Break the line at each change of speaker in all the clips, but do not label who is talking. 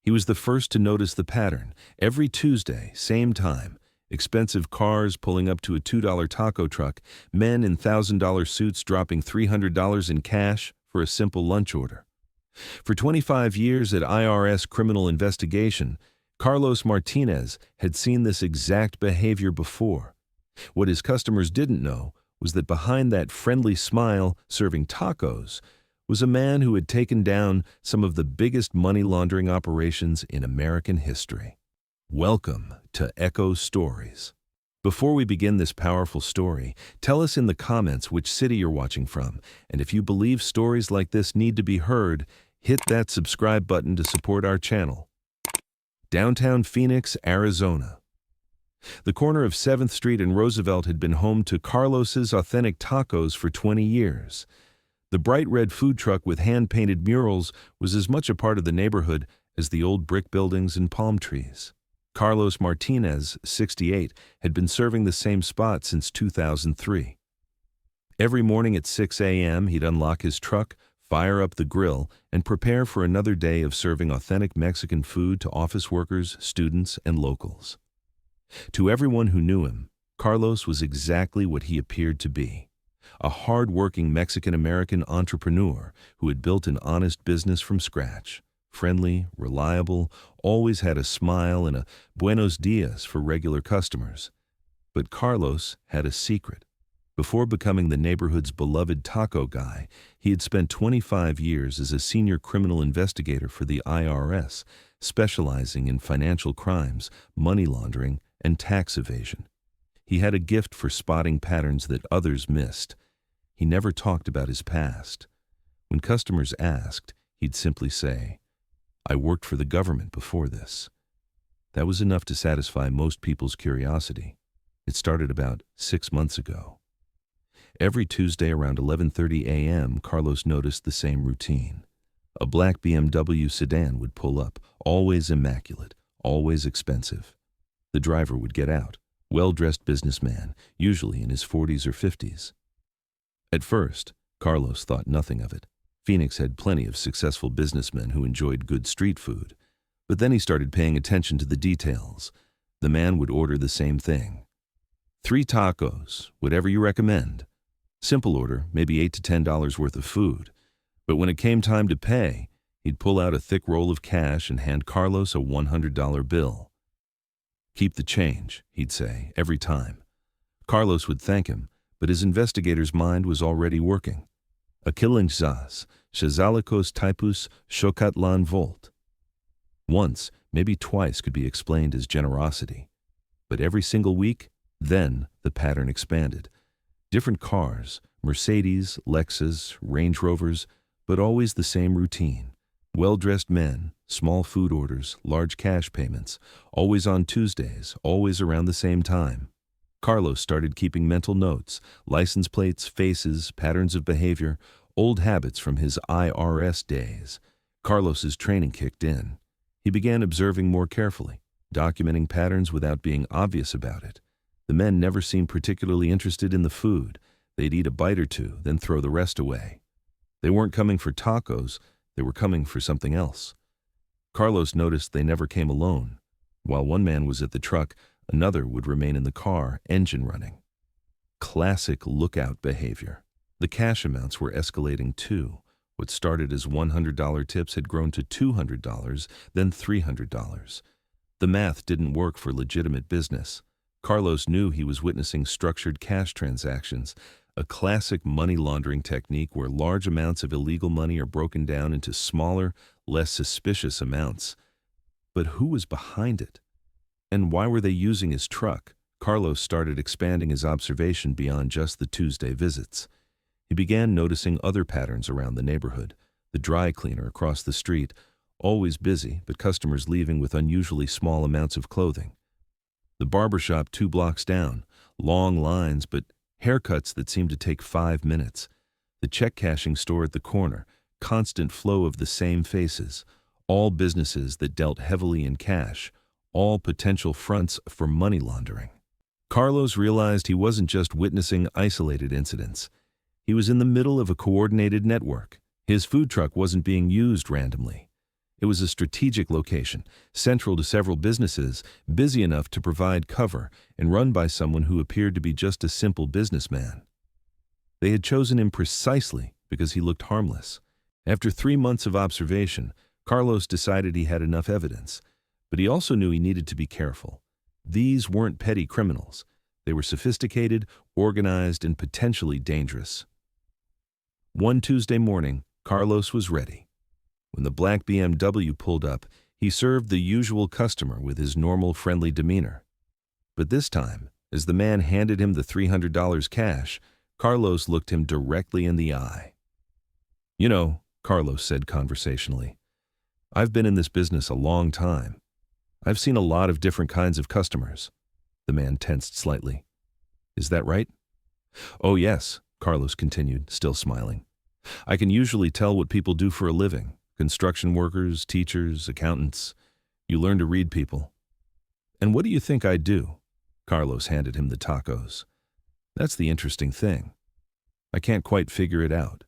He was the first to notice the pattern. Every Tuesday, same time, expensive cars pulling up to a $2 taco truck, men in $1,000 suits dropping $300 in cash for a simple lunch order. For 25 years at IRS Criminal Investigation, Carlos Martinez had seen this exact behavior before. What his customers didn't know was that behind that friendly smile serving tacos was a man who had taken down some of the biggest money laundering operations in American history. Welcome to Echo Stories. Before we begin this powerful story, tell us in the comments which city you're watching from, and if you believe stories like this need to be heard, hit that subscribe button to support our channel. Downtown Phoenix, Arizona. The corner of 7th Street and Roosevelt had been home to Carlos's Authentic Tacos for 20 years. The bright red food truck with hand-painted murals was as much a part of the neighborhood as the old brick buildings and palm trees. Carlos Martinez, 68, had been serving the same spot since 2003. Every morning at 6 a.m., he'd unlock his truck, fire up the grill, and prepare for another day of serving authentic Mexican food to office workers, students, and locals. To everyone who knew him, Carlos was exactly what he appeared to be: a hard-working Mexican-American entrepreneur who had built an honest business from scratch. Friendly, reliable, always had a smile and a buenos dias for regular customers. But Carlos had a secret. Before becoming the neighborhood's beloved taco guy, he had spent 25 years as a senior criminal investigator for the IRS, specializing in financial crimes, money laundering, and tax evasion. He had a gift for spotting patterns that others missed. He never talked about his past. When customers asked, he'd simply say, "I worked for the government before this." That was enough to satisfy most people's curiosity. It started about 6 months ago. Every Tuesday around 11:30 a.m., Carlos noticed the same routine. A black BMW sedan would pull up, always immaculate, always expensive. The driver would get out, well-dressed businessman, usually in his 40s or 50s. At first, Carlos thought nothing of it. Phoenix had plenty of successful businessmen who enjoyed good street food. But then he started paying attention to the details. The man would order the same thing. 3 tacos, whatever you recommend. Simple order, maybe $8 to $10 worth of food. But when it came time to pay, he'd pull out a thick roll of cash and hand Carlos a $100 bill. "Keep the change," he'd say, every time. Carlos would thank him, but his investigator's mind was already working. Akilingsas, Shazalikos typus Shokatlan volt. Once, maybe twice, could be explained as generosity. But every single week, then the pattern expanded. Different cars, Mercedes, Lexus, Range Rovers, but always the same routine. Well-dressed men, small food orders, large cash payments, always on Tuesdays, always around the same time. Carlos started keeping mental notes, license plates, faces, patterns of behavior, old habits from his IRS days. Carlos's training kicked in. He began observing more carefully, documenting patterns without being obvious about it. The men never seemed particularly interested in the food. They'd eat a bite or two, then throw the rest away. They weren't coming for tacos, they were coming for something else. Carlos noticed they never came alone. While one man was at the truck, another would remain in the car, engine running. Classic lookout behavior. The cash amounts were escalating too. What started as $100 tips had grown to $200, then $300. The math didn't work for legitimate business. Carlos knew he was witnessing structured cash transactions, a classic money laundering technique where large amounts of illegal money are broken down into smaller, less suspicious amounts. But who was behind it? And why were they using his truck? Carlos started expanding his observation beyond just the Tuesday visits. He began noticing other patterns around the neighborhood. The dry cleaner across the street, always busy, but customers leaving with unusually small amounts of clothing. The barbershop 2 blocks down, long lines, but haircuts that seemed to take 5 minutes. The check-cashing store at the corner, constant flow of the same faces. All businesses that dealt heavily in cash, all potential fronts for money laundering. Carlos realized he wasn't just witnessing isolated incidents. He was in the middle of a coordinated network. His food truck wasn't being used randomly. It was a strategic location, central to several businesses, busy enough to provide cover, and run by someone who appeared to be just a simple businessman. They had chosen him precisely because he looked harmless. After 3 months of observation, Carlos decided he had enough evidence, but he also knew he needed to be careful. These weren't petty criminals. They were sophisticated, organized, and potentially dangerous. One Tuesday morning, Carlos was ready. When the black BMW pulled up, he served the usual customer with his normal, friendly demeanor. But this time, as the man handed him the $300 cash, Carlos looked him directly in the eye. "You know," Carlos said conversationally, "I've been in this business a long time. I've seen a lot of different kinds of customers." The man tensed slightly. "Is that right?" "Oh yes," Carlos continued, still smiling. "I can usually tell what people do for a living. Construction workers, teachers, accountants. You learn to read people." "And what do you think I do?" Carlos handed him the tacos. "That's the interesting thing. I can't quite figure it out.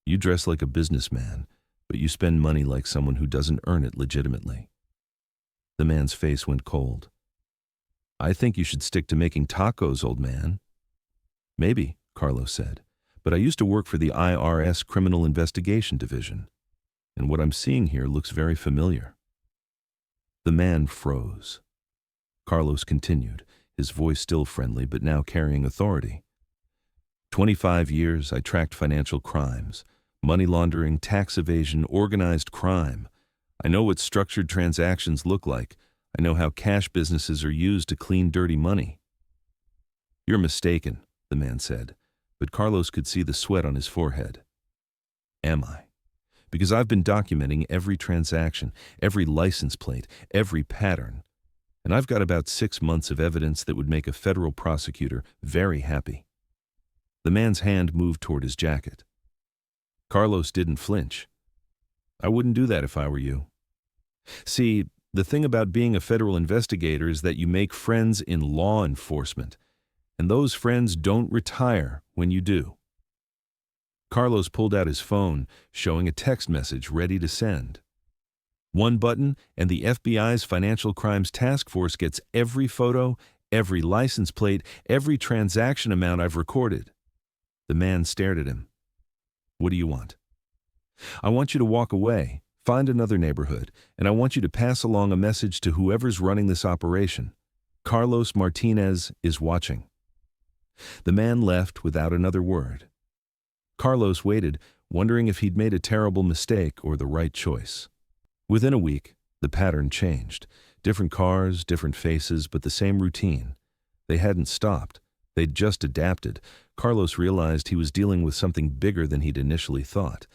You dress like a businessman, but you spend money like someone who doesn't earn it legitimately." The man's face went cold. "I think you should stick to making tacos, old man." "Maybe," Carlos said, "but I used to work for the IRS Criminal Investigation Division, and what I'm seeing here looks very familiar." The man froze. Carlos continued, his voice still friendly but now carrying authority. 25 years I tracked financial crimes, money laundering, tax evasion, organized crime. I know what structured transactions look like. I know how cash businesses are used to clean dirty money." "You're mistaken," the man said, but Carlos could see the sweat on his forehead. "Am I? Because I've been documenting every transaction, every license plate, every pattern, and I've got about 6 months of evidence that would make a federal prosecutor very happy." The man's hand moved toward his jacket. Carlos didn't flinch. "I wouldn't do that if I were you. See, the thing about being a federal investigator is that you make friends in law enforcement, and those friends don't retire when you do." Carlos pulled out his phone, showing a text message ready to send. "One button, and the FBI's Financial Crimes Task Force gets every photo, every license plate, every transaction amount I've recorded." The man stared at him. "What do you want?" "I want you to walk away, find another neighborhood, and I want you to pass along a message to whoever's running this operation. Carlos Martinez is watching." The man left without another word. Carlos waited, wondering if he'd made a terrible mistake or the right choice. Within a week, the pattern changed. Different cars, different faces, but the same routine. They hadn't stopped. They'd just adapted. Carlos realized he was dealing with something bigger than he'd initially thought.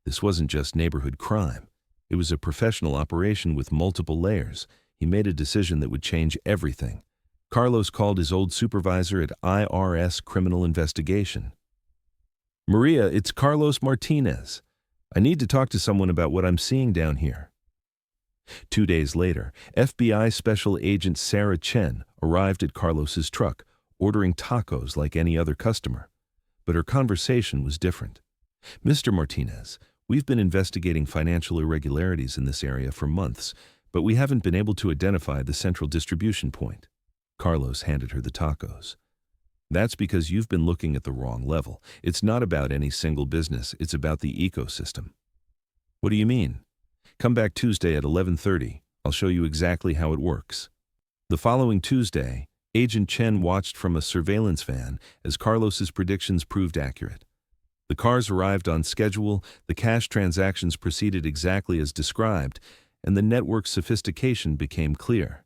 This wasn't just neighborhood crime. It was a professional operation with multiple layers. He made a decision that would change everything. Carlos called his old supervisor at IRS Criminal Investigation. "Maria, it's Carlos Martinez. I need to talk to someone about what I'm seeing down here." 2 days later, FBI Special Agent Sarah Chen arrived at Carlos's truck, ordering tacos like any other customer. But her conversation was different. "Mr. Martinez, we've been investigating financial irregularities in this area for months, but we haven't been able to identify the central distribution point." Carlos handed her the tacos. "That's because you've been looking at the wrong level. It's not about any single business, it's about the ecosystem." "What do you mean?" "Come back Tuesday at 11:30. I'll show you exactly how it works." The following Tuesday, Agent Chen watched from a surveillance van as Carlos's predictions proved accurate. The cars arrived on schedule, the cash transactions proceeded exactly as described, and the network's sophistication became clear.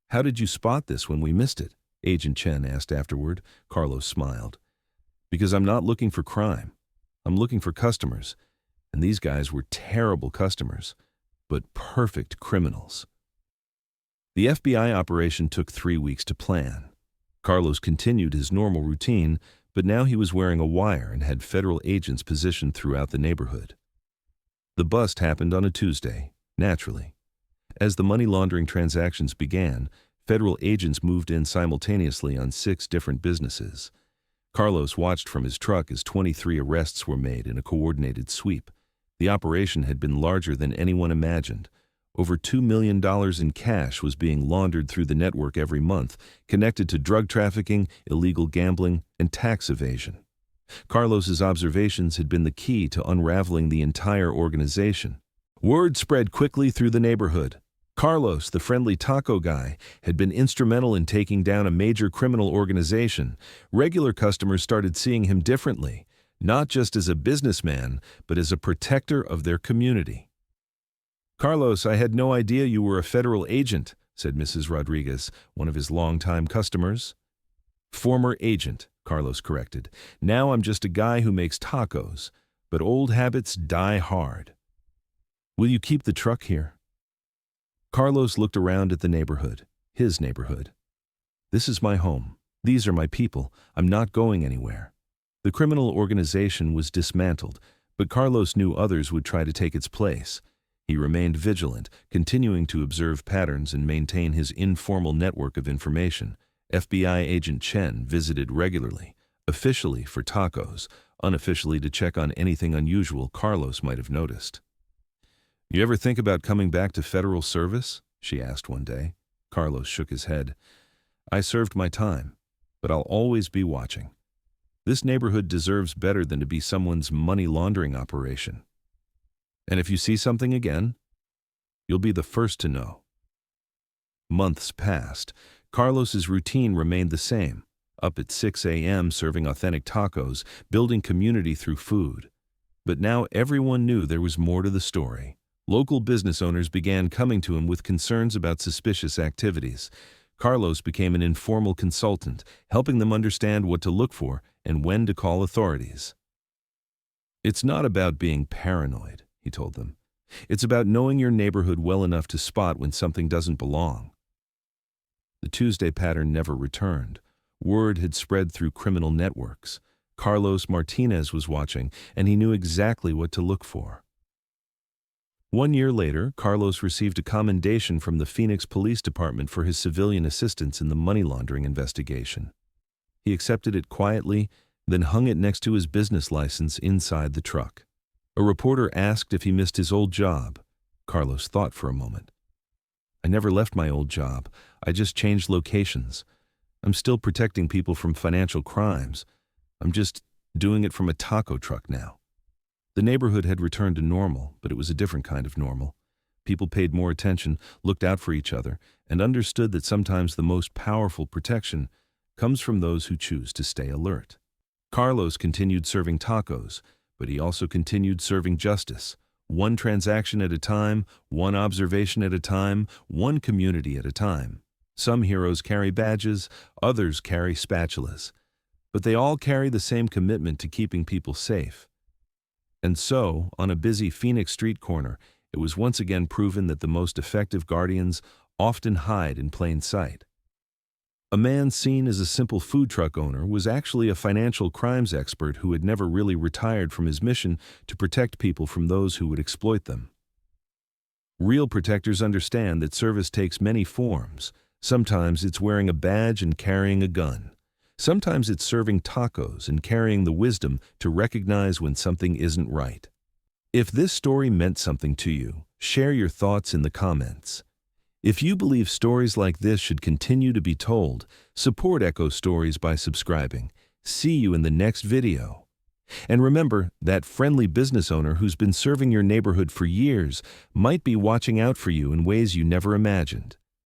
"How did you spot this when we missed it?" Agent Chen asked afterward. Carlos smiled. "Because I'm not looking for crime. I'm looking for customers, and these guys were terrible customers, but perfect criminals." The FBI operation took 3 weeks to plan. Carlos continued his normal routine, but now he was wearing a wire and had federal agents positioned throughout the neighborhood. The bust happened on a Tuesday, naturally. As the money laundering transactions began, federal agents moved in simultaneously on 6 different businesses. Carlos watched from his truck as 23 arrests were made in a coordinated sweep. The operation had been larger than anyone imagined. Over $2 million in cash was being laundered through the network every month, connected to drug trafficking, illegal gambling, and tax evasion. Carlos's observations had been the key to unraveling the entire organization. Word spread quickly through the neighborhood. Carlos, the friendly taco guy, had been instrumental in taking down a major criminal organization. Regular customers started seeing him differently, not just as a businessman, but as a protector of their community. "Carlos, I had no idea you were a federal agent," said Mrs. Rodriguez, one of his longtime customers. "Former agent," Carlos corrected. "Now I'm just a guy who makes tacos, but old habits die hard. Will you keep the truck here?" Carlos looked around at the neighborhood, his neighborhood. "This is my home. These are my people. I'm not going anywhere." The criminal organization was dismantled, but Carlos knew others would try to take its place. He remained vigilant, continuing to observe patterns and maintain his informal network of information. FBI agent Chen visited regularly, officially for tacos, unofficially to check on anything unusual Carlos might have noticed. "You ever think about coming back to federal service?" she asked one day. Carlos shook his head. "I served my time, but I'll always be watching. This neighborhood deserves better than to be someone's money laundering operation. And if you see something again, you'll be the first to know." Months passed. Carlos's routine remained the same. Up at 6 a.m. serving authentic tacos, building community through food. But now everyone knew there was more to the story. Local business owners began coming to him with concerns about suspicious activities. Carlos became an informal consultant, helping them understand what to look for and when to call authorities. "It's not about being paranoid," he told them. "It's about knowing your neighborhood well enough to spot when something doesn't belong." The Tuesday pattern never returned. Word had spread through criminal networks. Carlos Martinez was watching, and he knew exactly what to look for. 1 year later, Carlos received a commendation from the Phoenix Police Department for his civilian assistance in the money laundering investigation. He accepted it quietly, then hung it next to his business license inside the truck. A reporter asked if he missed his old job. Carlos thought for a moment. "I never left my old job. I just changed locations. I'm still protecting people from financial crimes. I'm just doing it from a taco truck now." The neighborhood had returned to normal, but it was a different kind of normal. People paid more attention, looked out for each other, and understood that sometimes the most powerful protection comes from those who choose to stay alert. Carlos continued serving tacos, but he also continued serving justice. One transaction at a time, one observation at a time, one community at a time. Some heroes carry badges, others carry spatulas. But they all carry the same commitment to keeping people safe. And so, on a busy Phoenix street corner, it was once again proven that the most effective guardians often hide in plain sight. A man seen as a simple food truck owner was actually a financial crimes expert who had never really retired from his mission to protect people from those who would exploit them. Real protectors understand that service takes many forms. Sometimes it's wearing a badge and carrying a gun. Sometimes it's serving tacos and carrying the wisdom to recognize when something isn't right. If this story meant something to you, share your thoughts in the comments. If you believe stories like this should continue to be told, support Echo Stories by subscribing. See you in the next video. And remember, that friendly business owner who's been serving your neighborhood for years might be watching out for you in ways you never imagined.